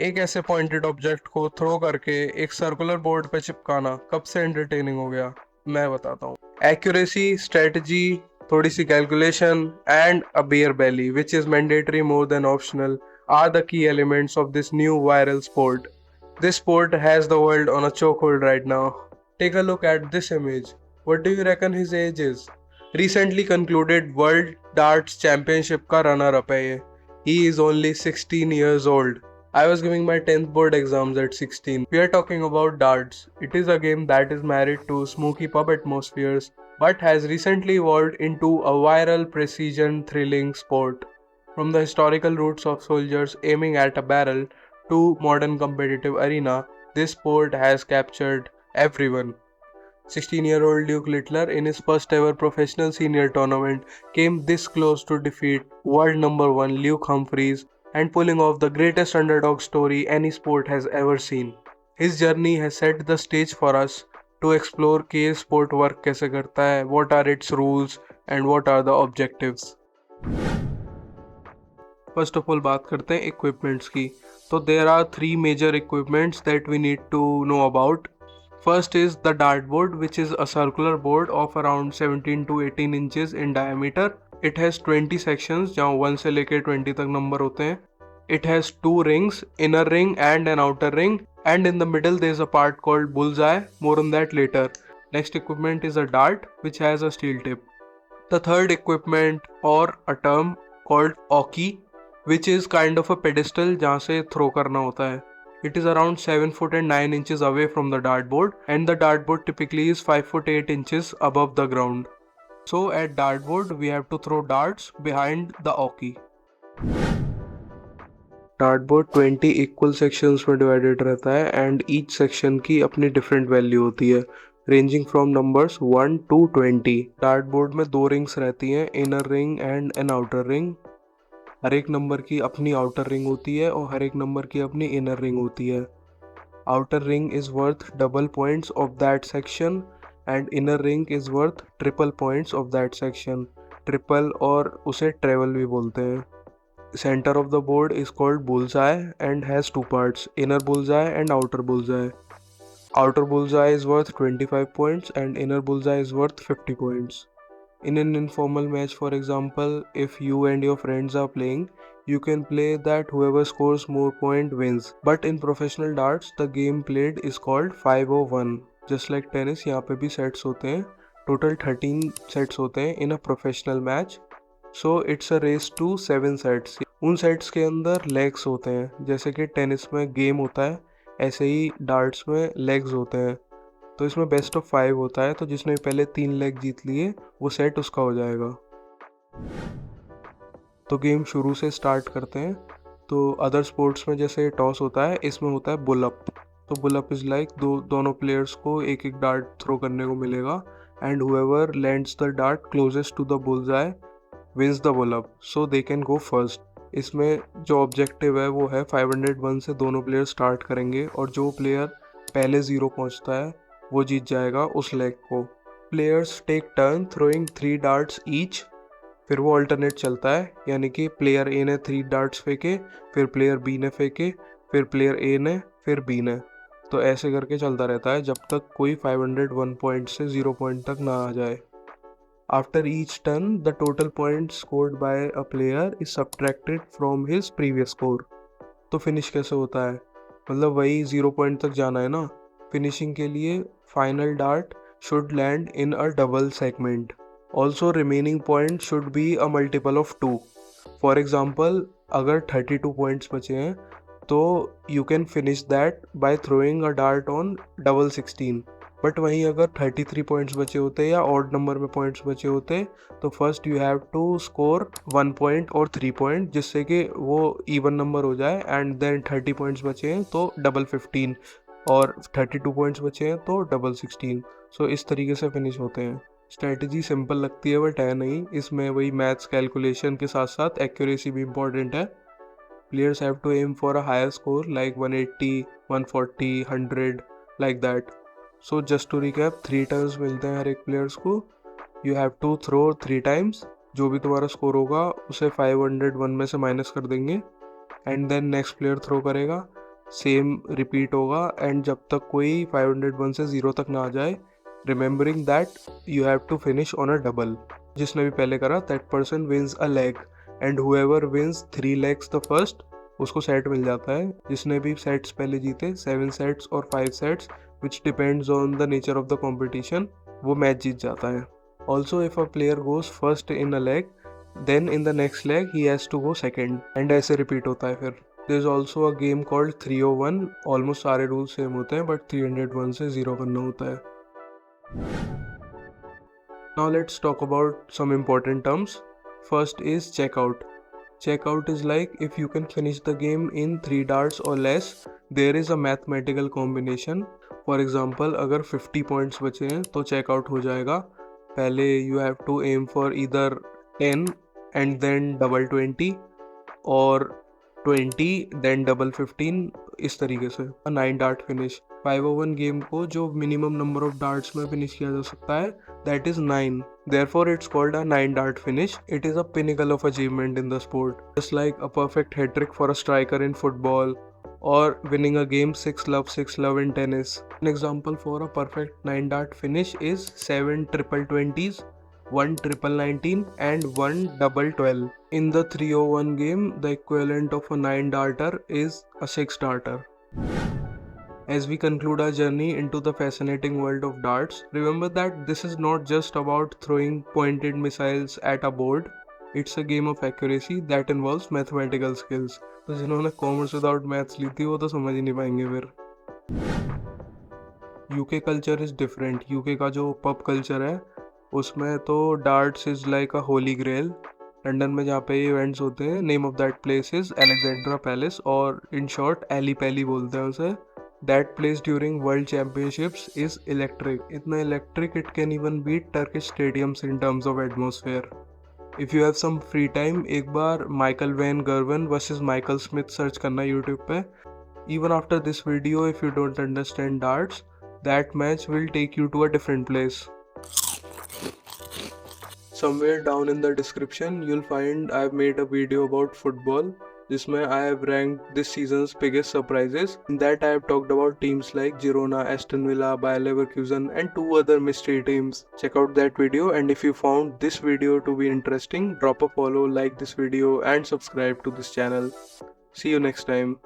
एक ऐसे pointed object को थ्रो करके एक सर्कुलर बोर्ड पे चिपकाना कब से एंटरटेनिंग हो गया, मैं बताता हूँ। एक्यूरेसी, स्ट्रेटजी, थोड़ी सी calculation and a bear belly which is mandatory more than optional are the key elements of this new viral sport. This sport has the world on a chokehold right now. Take a look at this image. What do you reckon his age is? Recently concluded World Darts Championship का runner up है ये. He is only 16 years old. I was giving my 10th board exams at 16. We are talking about darts. It is a game that is married to smoky pub atmospheres but has recently evolved into a viral, precision, thrilling sport. From the historical roots of soldiers aiming at a barrel to modern competitive arena, this sport has captured everyone. 16-year-old Duke Littler in his first ever professional senior tournament came this close to defeat world number 1 Luke Humphreys and pulling off the greatest underdog story any sport has ever seen. His journey has set the stage for us to explore कि sport work कैसे करता है, what are its rules and what are the objectives. First of all बात करते हैं equipments की. तो there are three major equipments that we need to know about. First is the dartboard, which is a circular board of around 17 to 18 inches in diameter. It has 20 sections जहाँ 1 से लेके 20 तक number होते हैं. It has two rings, inner ring and an outer ring, and in the middle there is a part called bullseye. More on that later. Next equipment is a dart, which has a steel tip. The third equipment or a term called oki, which is kind of a pedestal जहाँ से throw करना होता है. It is around 7 foot and 9 inches away from the dartboard, and the dartboard typically is 5 foot 8 inches above the ground. So at dartboard we have to throw darts behind the oki. Dartboard 20 equal sections में divided रहता है and each section की अपनी different value होती है, ranging from numbers 1 to 20. Dartboard में दो rings रहती हैं, inner ring and an outer ring. हर एक नंबर की अपनी आउटर रिंग होती है और हर एक नंबर की अपनी इनर रिंग होती है. Outer ring is worth double points of that section and inner ring is worth triple points of that section. Triple और उसे ट्रेवल भी बोलते हैं. Center of the board is called bullseye and has two parts, inner bullseye and outer bullseye. Outer bullseye is worth 25 points and inner bullseye is worth 50 points. In an informal match, for example, if you and your friends are playing, you can play that whoever scores more point wins. But in professional darts, the game played is called 5-0-1. Just like tennis, यहाँ पे भी sets होते हैं. Total 13 sets होते हैं in a professional match. So it's a race to 7 sets. उन sets के अंदर लेग्स होते हैं, जैसे कि टेनिस में गेम होता है ऐसे ही डार्ट्स में लेग्स होते हैं. तो इसमें बेस्ट ऑफ 5 होता है, तो जिसने पहले 3 लेग जीत लिए वो सेट उसका हो जाएगा. तो गेम शुरू से स्टार्ट करते हैं. तो अदर स्पोर्ट्स में जैसे टॉस होता है, इसमें होता है बुल अप. तो बुल अप इज़ लाइक दोनों प्लेयर्स को एक एक डार्ट थ्रो करने को मिलेगा and whoever lands the dart closest to the bullseye wins the bull up, so they can go first. इसमें जो ऑब्जेक्टिव है वो है 501 से दोनों प्लेयर स्टार्ट करेंगे और जो प्लेयर पहले 0 पहुंचता है वो जीत जाएगा उस लेग को. Players take turn throwing 3 darts each. फिर वो अल्टरनेट चलता है, यानी कि प्लेयर ए ने 3 डार्ट्स फेंके, फिर प्लेयर बी ने फेंके, फिर प्लेयर ए ने, फिर बी ने. तो ऐसे करके चलता रहता है जब तक कोई 501 पॉइंट से 0 पॉइंट तक ना आ जाए. After each turn, the total points scored by a player is subtracted from his previous score. तो फिनिश कैसे होता है, मतलब वही 0 पॉइंट तक जाना है ना. फिनिशिंग के लिए final dart should land in a double segment. Also remaining point should be a multiple of 2. For example अगर 32 पॉइंट्स बचे हैं तो you can finish that bye throwing a dart on double 16. But वहीं अगर 33 points बचे होते या odd number में पॉइंट्स बचे होते तो first you have to score 1 point और 3 पॉइंट, जिससे कि वो इवन नंबर हो जाए. एंड देन 30 पॉइंट्स बचे हैं तो डबल 15 और 32 पॉइंट्स बचे हैं तो डबल 16. सो इस तरीके से फिनिश होते हैं. स्ट्रेटजी सिंपल लगती है बट है नहीं. इसमें वही मैथ्स कैलकुलेशन के साथ साथ एक्यूरेसी भी इम्पॉर्टेंट है. Players have to aim for a higher score like 180, 140, 100 like that. So just to recap, 3 turns मिलते हैं हर एक प्लेयर्स को. You have to throw 3 times. जो भी तुम्हारा स्कोर होगा उसे 501 में से माइनस कर देंगे and then next player throw करेगा. सेम रिपीट होगा एंड जब तक कोई 501 से 0 तक ना आ जाए, remembering that you have to finish on a double. जिसने भी पहले करा that person wins a leg and whoever wins 3 legs the first, उसको सेट मिल जाता है। जिसने भी सेट्स पहले जीते 7 सेट्स और 5 sets which depends on the nature of the competition, वो मैच जीत जाता है। Also if a player goes first in a leg then in the next leg he has to go second and ऐसे repeat होता है फिर। There is also a game called 301, almost सारे rule same होते हैं बट 301 से 0 करना होता है। Now let's talk about some important terms. First is checkout. Checkout is like if you can finish the game in 3 darts or less, there is a mathematical combination. For example, अगर 50 points बचे हैं तो checkout हो जाएगा। पहले you have to aim for either 10 and then double 20 और 20 then double 15, इस तरीके से। 9 डार्ट फिनिश। 501 गेम को जो मिनिमम नंबर ऑफ डार्ट्स में फिनिश किया जा सकता है that is 9. Therefore, it's called a 9 dart finish. It is a pinnacle of achievement in the sport. Just like a perfect hat trick for a striker in football or winning a game 6 love in tennis. An example for a perfect 9 dart finish is 7 triple 20s, 1 triple 19 and 1 double 12. In the 301 game, the equivalent of a 9 darter is a 6 darter. As we conclude our journey into the fascinating world of darts, remember that this is not just about throwing pointed missiles at a board. It's a game of accuracy that involves mathematical skills. तो जिन्होंने commerce without maths ली थी वो तो समझ ही नहीं पाएंगे फिर। UK culture is different. UK का जो पब कल्चर है उसमें तो darts is like a holy grail. London में जहाँ पे इवेंट्स होते हैं, name of that place is Alexandra Palace और इन शॉर्ट एली पैली बोलते हैं उसे। That place during World Championships is electric. इतना electric it can even beat Turkish stadiums in terms of atmosphere. If you have some free time, एक बार Michael Van Gerwen versus Michael Smith search करना YouTube पे। Even after this video, if you don't understand darts, that match will take you to a different place. Somewhere down in the description, you'll find I've made a video about football. जिसमें I have ranked this season's biggest surprises. In that I have talked about teams like Girona, Aston Villa, Bayer Leverkusen and 2 other mystery teams. Check out that video, and if you found this video to be interesting, drop a follow, like this video and subscribe to this channel. See you next time.